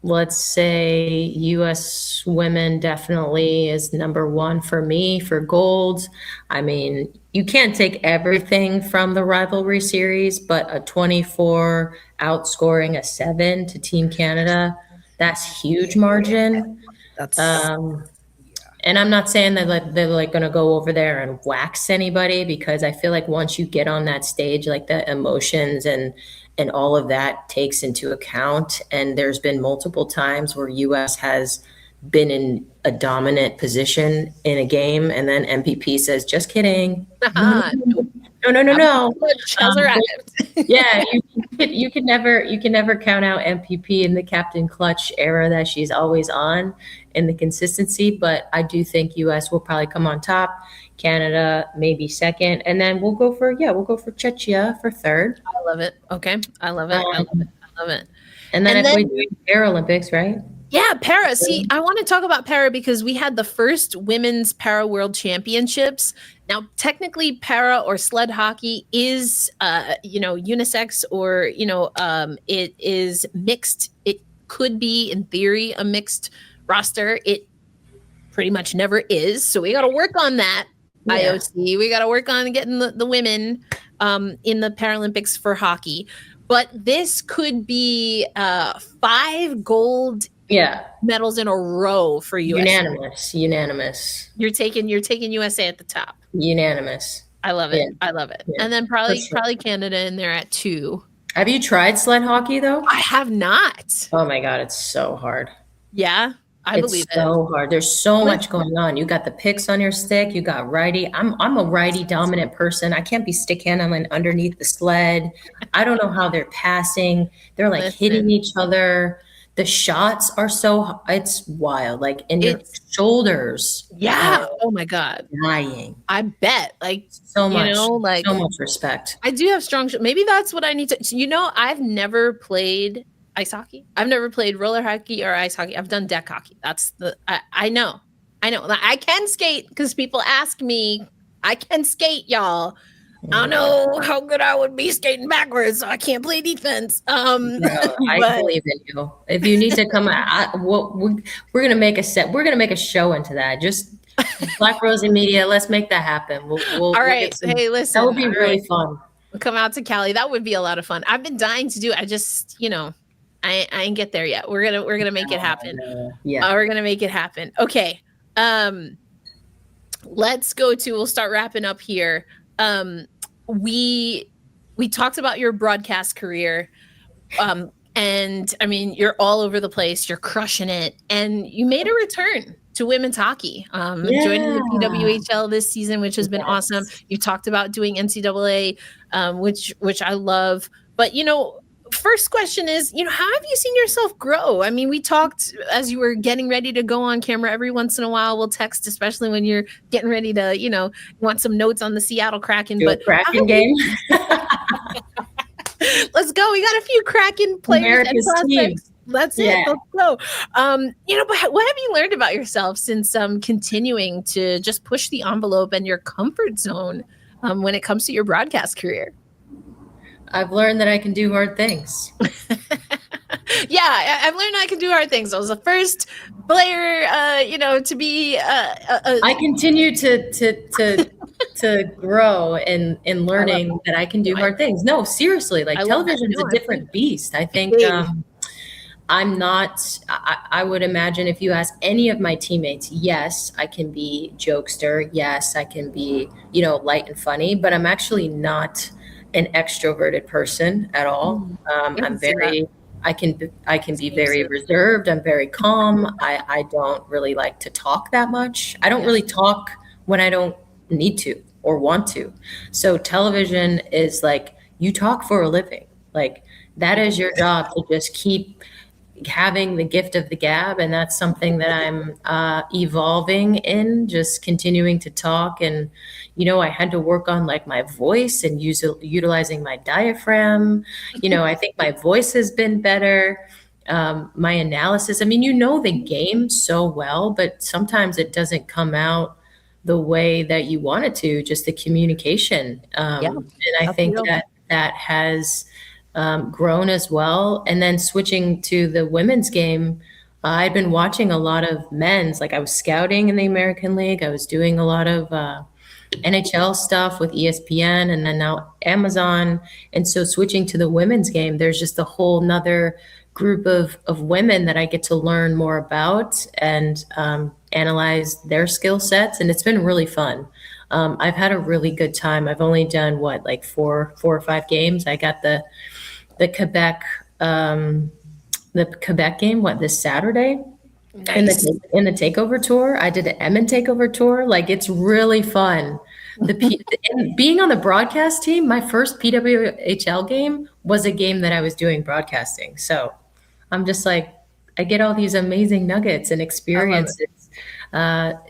let's say U.S. women definitely is number one for me for gold. I mean, you can't take everything from the rivalry series, but a 24 outscoring a 7 to Team Canada, that's huge margin. That's And I'm not saying that they're like going to go over there and wax anybody, because I feel like once you get on that stage, like the emotions and all of that takes into account. And there's been multiple times where US has been in a dominant position in a game, and then MPP says, "Just kidding. No, nope. no. Has arrived. Yeah, you can never count out MPP in the Captain Clutch era that she's always on in the consistency. But I do think US will probably come on top, Canada maybe second, and then we'll go for Czechia for third. I love it. Okay, I love it. I love it. And then if we do Paralympics, right? Yeah, para. See, I want to talk about para because we had the first women's para world championships. Now, technically, para or sled hockey is, unisex, or it is mixed. It could be, in theory, a mixed roster. It pretty much never is. So we got to work on that. Yeah. IOC. We got to work on getting the women in the Paralympics for hockey. But this could be 5 gold medals in a row for USA. Unanimous. You're taking USA at the top. Unanimous. I love it. Yeah. I love it. Yeah. And then probably Canada in there at 2. Have you tried sled hockey though? I have not. Oh my God, it's so hard. Yeah. I believe it. It's so hard. There's so much going on. You got the picks on your stick. You got righty. I'm a righty dominant person. I can't be stick handling underneath the sled. I don't know how they're passing. They're like hitting each other. The shots are it's wild. Like in your shoulders. Yeah. Oh my God. Dying. I bet. Like so much. So much respect. I do have strong. Maybe that's what I need to. I've never played ice hockey. I've never played roller hockey or ice hockey. I've done deck hockey. That's I know. I can skate because people ask me. I can skate, y'all. I don't know how good I would be skating backwards, so I can't play defense. I believe in you. If you need to come, we're gonna make a set. We're gonna make a show into that. Just Black Rosie Media. Let's make that happen. All right. Hey, listen. That would be really fun. We'll come out to Cali. That would be a lot of fun. I've been dying to do it. I just, I ain't get there yet. We're gonna make it happen. Yeah. We're gonna make it happen. Okay. Let's go to. We'll start wrapping up here. We talked about your broadcast career. And I mean, you're all over the place. You're crushing it, and you made a return to women's hockey, joining the PWHL this season, which has been awesome. You talked about doing NCAA, which I love. But first question is, how have you seen yourself grow? I mean, we talked as you were getting ready to go on camera. Every once in a while, we'll text, especially when you're getting ready to, want some notes on the Seattle Kraken. Kraken game. Let's go. We got a few Kraken players and prospects. That's it. Let's go. But what have you learned about yourself since continuing to just push the envelope and your comfort zone when it comes to your broadcast career? I've learned that I can do hard things. Yeah, I've learned I can do hard things. I was the first player, to be. I continue to grow in learning that I can do hard things. No, seriously, like television is a different beast. I think I'm not. I would imagine if you ask any of my teammates, yes, I can be jokester. Yes, I can be light and funny, but I'm actually not an extroverted person at all. I can be very reserved. I'm very calm. I don't really like to talk that much. I don't really talk when I don't need to or want to. So television is like, you talk for a living. Like that is your job, to just keep having the gift of the gab. And that's something that I'm evolving in, just continuing to talk. And I had to work on like my voice and utilizing my diaphragm. I think my voice has been better. My analysis, I mean, the game so well, but sometimes it doesn't come out the way that you want it to, just the communication. And I think that has grown as well. And then switching to the women's game, I'd been watching a lot of men's, like I was scouting in the American League. I was doing a lot of NHL stuff with ESPN and then now Amazon. And so switching to the women's game, there's just a whole nother group of women that I get to learn more about and analyze their skill sets. And it's been really fun. I've had a really good time. I've only done like four or five games. I got the Quebec game this Saturday. Nice. In the takeover tour. I did an Emmett takeover tour. Like, it's really fun. And being on the broadcast team, my first PWHL game was a game that I was doing broadcasting. So I'm just like, I get all these amazing nuggets and experiences,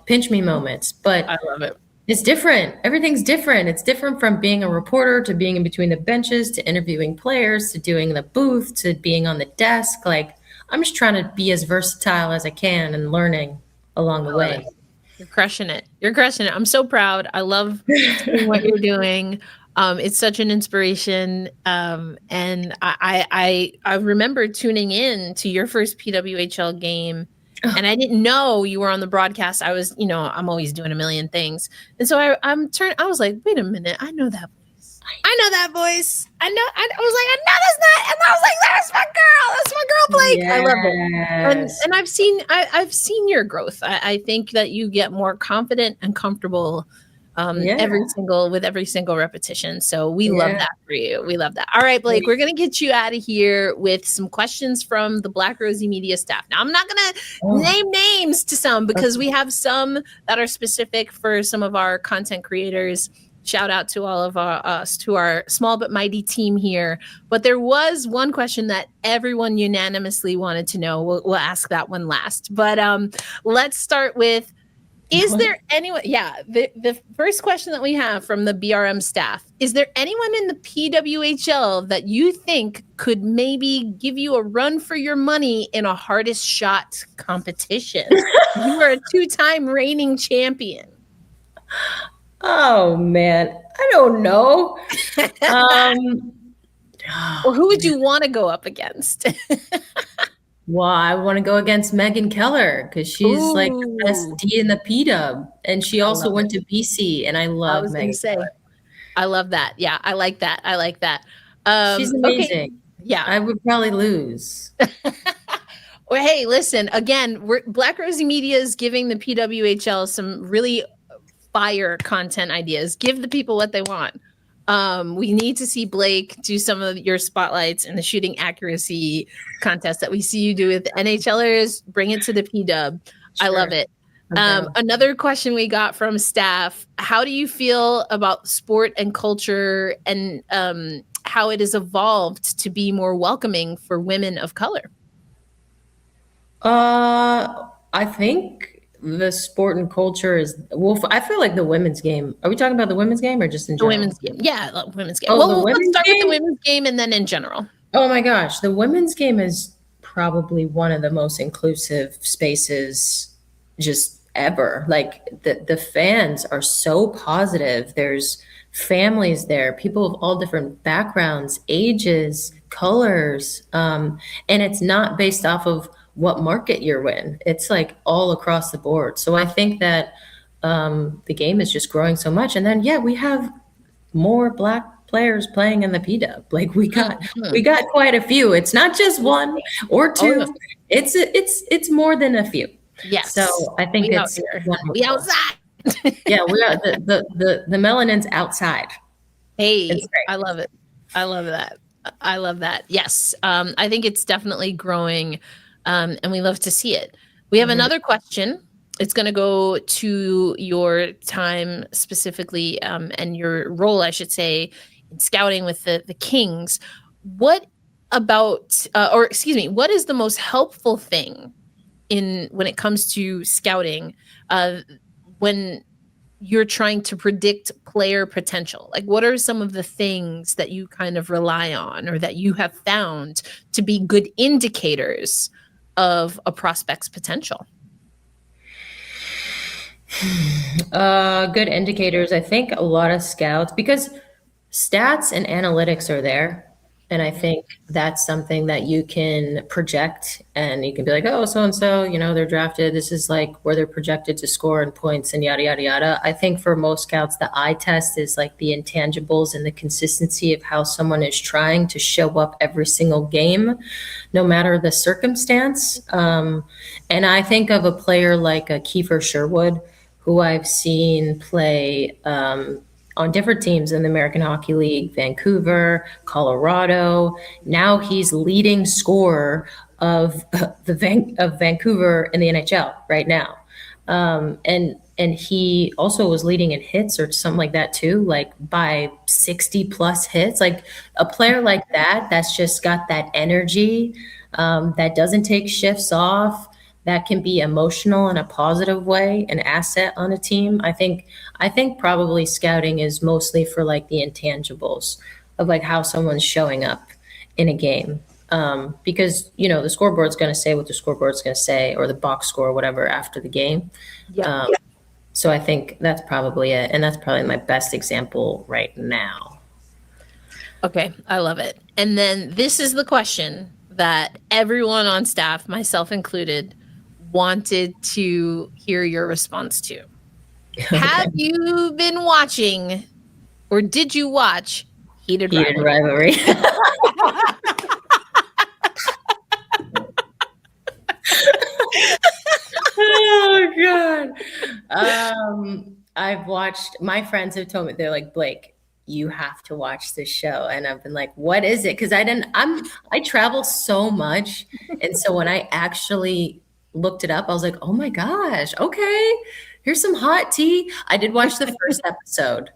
pinch me moments. But I love it. It's different. Everything's different. It's different from being a reporter to being in between the benches to interviewing players to doing the booth to being on the desk. Like, I'm just trying to be as versatile as I can and learning along the way. You're crushing it. You're crushing it. I'm so proud. I love seeing what you're doing. It's such an inspiration. And I remember tuning in to your first PWHL game. And I didn't know you were on the broadcast. I was, I'm always doing a million things. And so I was like, wait a minute. I know that voice. I know that voice. I was like, I know that's not. And I was like, that's my girl. That's my girl, Blake. Yes. I love it. And I've seen your growth. I think that you get more confident and comfortable with every single repetition. So we love that for you. We love that. All right, Blake, we're going to get you out of here with some questions from the Black Rosie Media staff. Now, I'm not going to name names to some because we have some that are specific for some of our content creators. Shout out to all of us, to our small but mighty team here. But there was one question that everyone unanimously wanted to know. We'll ask that one last. But let's start with, is there anyone? Yeah, the first question that we have from the BRM staff, is there anyone in the PWHL that you think could maybe give you a run for your money in a hardest shot competition? You are a two-time reigning champion. Oh, man. I don't know. Or who would you want to go up against? Well, I want to go against Megan Keller because she's like the best D in the PW. And she also went to BC, and I love Megan Keller. I love that. Yeah, I like that. She's amazing. Okay. Yeah. I would probably lose. Well, hey, listen, again, Black Rosie Media is giving the PWHL some really fire content ideas. Give the people what they want. We need to see Blake do some of your spotlights in the shooting accuracy contest that we see you do with NHLers. Bring it to the PW. Sure. I love it. Okay. Another question we got from staff: how do you feel about sport and culture and how it has evolved to be more welcoming for women of color? I think the sport and culture is, well, I feel like the women's game. Are we talking about the women's game or just in general? The women's game. Yeah, women's game. Well, let's start with the women's game and then in general. Oh my gosh. The women's game is probably one of the most inclusive spaces just ever. Like the fans are so positive. There's families there, people of all different backgrounds, ages, colors. And it's not based off of what market you're in. It's like all across the board. So I think that the game is just growing so much. And then, we have more Black players playing in the PW. Like we got quite a few. It's not just one or two. Oh, no. It's more than a few. Yes. So I think it's we outside. Yeah, we are the melanin's outside. Hey, I love it. I love that. Yes. I think it's definitely growing. And we love to see it. We have another question. It's going to go to your time specifically and your role, I should say, in scouting with the Kings. What is the most helpful thing when it comes to scouting when you're trying to predict player potential? Like, what are some of the things that you kind of rely on or that you have found to be good indicators of a prospect's potential? Good indicators. I think a lot of scouts, because stats and analytics are there, And I think that's something that you can project, and you can be like, oh, so-and-so, they're drafted. This is like where they're projected to score in points and yada, yada, yada. I think for most scouts, the eye test is like the intangibles and the consistency of how someone is trying to show up every single game, no matter the circumstance. And I think of a player like a Kiefer Sherwood, who I've seen play on different teams in the American Hockey League, Vancouver, Colorado. Now he's leading scorer of Vancouver in the NHL right now. And he also was leading in hits or something like that too, like by 60 plus hits. Like a player like that, that's just got that energy, that doesn't take shifts off, that can be emotional in a positive way, an asset on a team. I think probably scouting is mostly for like the intangibles of like how someone's showing up in a game. Because the scoreboard's going to say what the scoreboard's going to say, or the box score, or whatever, after the game. Yeah. So I think that's probably it, and that's probably my best example right now. Okay, I love it. And then this is the question that everyone on staff, myself included, wanted to hear your response to. Okay. Have you been watching, or did you watch Heated Rivalry? Oh God. I've watched, my friends have told me, they're like, Blake, you have to watch this show. And I've been like, what is it? Because I travel so much. And so when I actually looked it up, I was like, oh my gosh, okay, here's some hot tea. I did watch the first episode.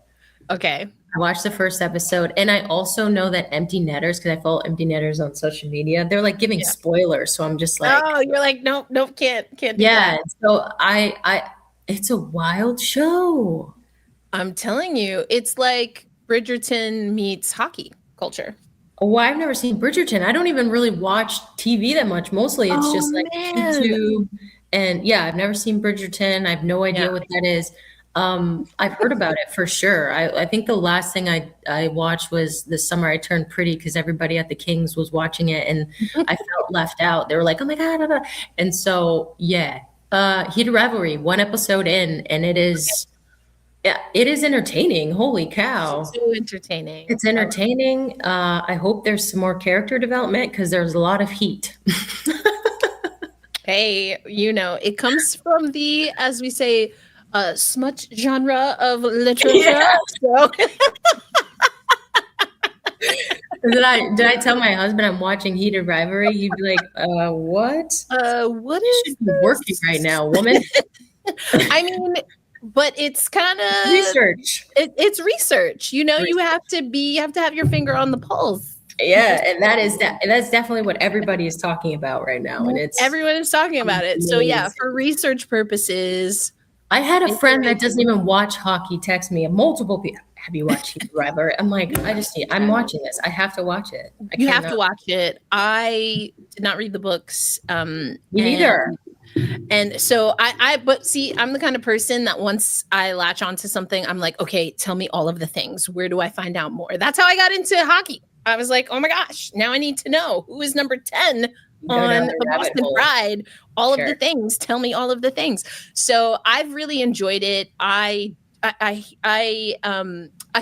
Okay. I watched the first episode, and I also know that Empty Netters, because I follow Empty Netters on social media, they're like giving spoilers. So I'm just like, oh, you're like, nope, can't do that. So it's a wild show. I'm telling you, it's like Bridgerton meets hockey culture. Oh, I've never seen Bridgerton. I don't even really watch TV that much. Mostly it's just like YouTube. And yeah, I've never seen Bridgerton. I have no idea what that is. I've heard about it for sure. I think the last thing I watched was The Summer I Turned Pretty, because everybody at the Kings was watching it, and I felt left out. They were like, oh my God. And so, yeah, Heated Rivalry, one episode in, and it is entertaining. Holy cow. It's so entertaining. It's entertaining. I hope there's some more character development, because there's a lot of heat. Hey, it comes from the, as we say, smut genre of literature. Yeah. So. Did I tell my husband I'm watching Heated Rivalry? He'd be like, what? What is you should be working right now, woman? I mean, but it's kind of research. It's research. You have to have your finger on the pulse. Yeah, and that's definitely what everybody is talking about right now. And everyone is talking about it. So yeah, for research purposes. I had a friend that doesn't even watch hockey text me, multiple people, have you watched Heated Rivalry? I'm like, I'm watching this. I have to watch it. You have to watch it. I did not read the books. Me neither. And so but see, I'm the kind of person that once I latch onto something, I'm like, okay, tell me all of the things. Where do I find out more? That's how I got into hockey. I was like, oh my gosh, now I need to know who is number 10 on the Boston Pride, all of the things. Tell me all of the things. So I've really enjoyed it. I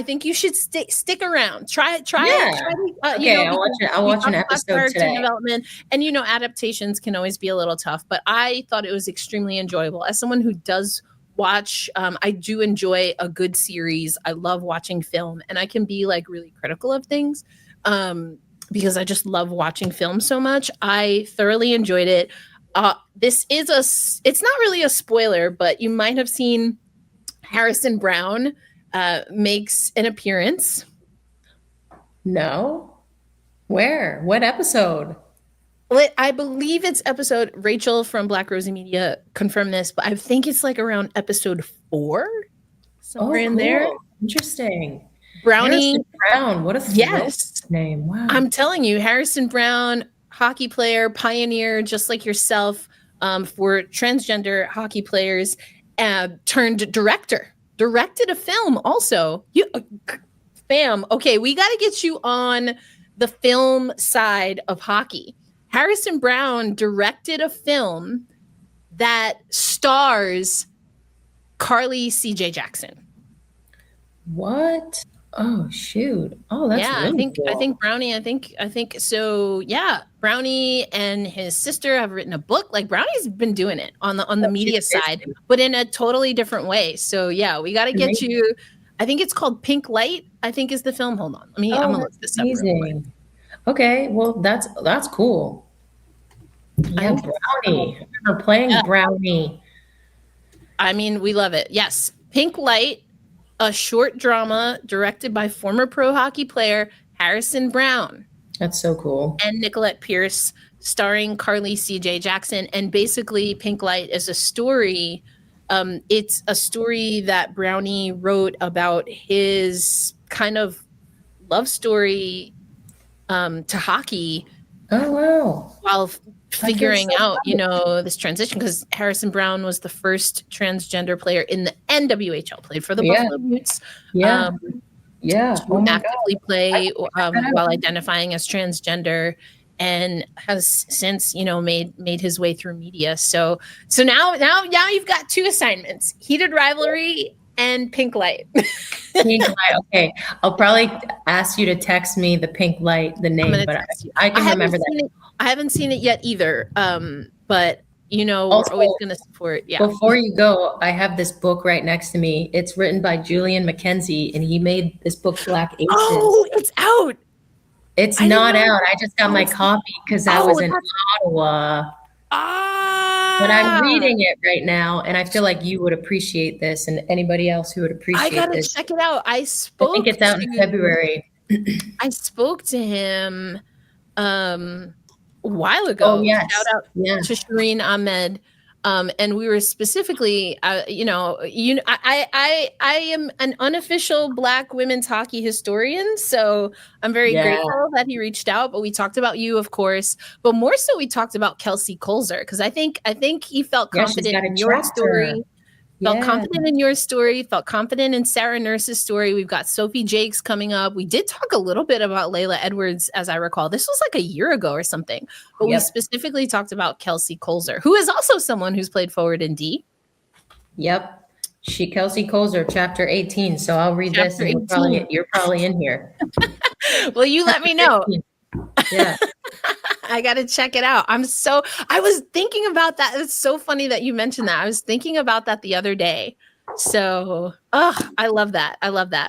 think you should stick around. Try it. Okay, I'll watch an episode today. Development, and adaptations can always be a little tough, but I thought it was extremely enjoyable. As someone who does watch, I do enjoy a good series. I love watching film, and I can be like really critical of things. Because I just love watching film so much. I thoroughly enjoyed it. It's not really a spoiler, but you might have seen Harrison Brown makes an appearance. No. Where? What episode? I believe it's episode, Rachel from Black Rosie Media confirmed this, but I think it's like around episode 4, somewhere in there. Interesting. Brownie Harrison Brown, what a name! Wow, I'm telling you, Harrison Brown, hockey player, pioneer, just like yourself, for transgender hockey players, turned director. Directed a film also. Fam, okay, we got to get you on the film side of hockey. Harrison Brown directed a film that stars Carly C.J. Jackson. What? Oh shoot! Oh, that's really cool. I think Brownie. I think so. Yeah, Brownie and his sister have written a book. Like Brownie's been doing it on the media side, but in a totally different way. So yeah, we got to get you. I think it's called Pink Light. I think is the film. Hold on, I'm gonna look this up real quick. Okay, well that's cool. Yeah, Brownie. I remember playing Brownie. I mean, we love it. Yes, Pink Light, a short drama directed by former pro hockey player Harrison Brown. That's so cool. And Nicolette Pierce, starring Carly C.J. Jackson. And basically, Pink Light is a story. It's a story that Brownie wrote about his kind of love story to hockey. Oh, wow. While figuring out, this transition, because Harrison Brown was the first transgender player in the NWHL, played for the Buffalo Utes. Actively play while identifying as transgender, and has since made his way through media. So now you've got two assignments: Heated Rivalry and Pink Light. Pink Light. Okay, I'll probably ask you to text me the Pink Light, the name, but I can remember that. I haven't seen it yet either. But also, we're always going to support. Yeah. Before you go, I have this book right next to me. It's written by Julian McKenzie, and he made this book, Black Aces. Oh, it's out. It's not out. I just got my copy because I was in Ottawa. But I'm reading it right now, and I feel like you would appreciate this, and anybody else who would appreciate this. I gotta check it out. I think it's out in February. I spoke to him a while ago. Oh, yes. Shout out to Shireen Ahmed. And we were specifically, I am an unofficial Black women's hockey historian, so I'm very grateful that he reached out. But we talked about you, of course, but more so we talked about Kelsey Colzer, because I think he felt confident in your story. Felt confident in your story, felt confident in Sarah Nurse's story. We've got Sophie Jakes coming up. We did talk a little bit about Laila Edwards, as I recall. This was like a year ago or something. But we specifically talked about Kelsey Colzer, who is also someone who's played forward in D. Yep. Kelsey Colzer, chapter 18. So I'll read this, and you're probably in here. Well, you let me know. Yeah. I got to check it out. I was thinking about that. It's so funny that you mentioned that. I was thinking about that the other day. So, I love that.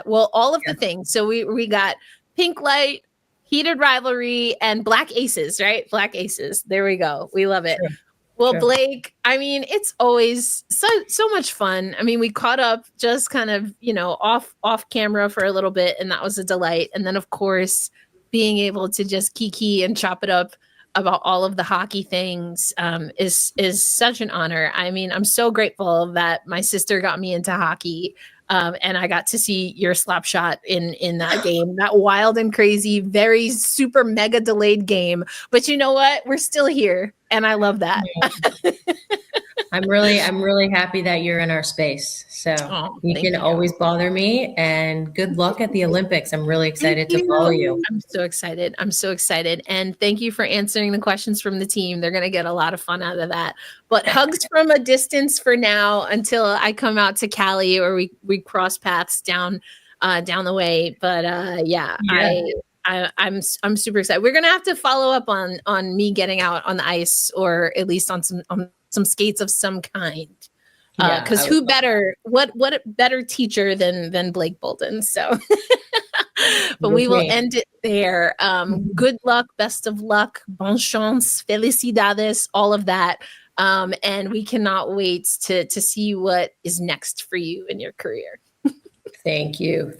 Well, all of the things. So we got Pink Light, Heated Rivalry, and Black Aces, right? Black Aces. There we go. We love it. Sure. Well, sure. Blake, I mean, it's always so much fun. I mean, we caught up just kind of, off camera for a little bit, and that was a delight. And then, of course, being able to just kiki and chop it up about all of the hockey things is such an honor. I mean, I'm so grateful that my sister got me into hockey, and I got to see your slap shot in that game, that wild and crazy, very super mega delayed game. But you know what? We're still here, and I love that. I'm really happy that you're in our space. So you can always bother me, and good luck at the Olympics. I'm really excited to follow you. I'm so excited. And thank you for answering the questions from the team. They're going to get a lot of fun out of that. But hugs from a distance for now until I come out to Cali, or we cross paths down the way. But I'm super excited. We're going to have to follow up on me getting out on the ice, or at least on some skates of some kind. Because what a better teacher than Blake Bolden. So, but we will end it there. Good luck, best of luck, bon chance, felicidades, all of that. And we cannot wait to see what is next for you in your career. Thank you.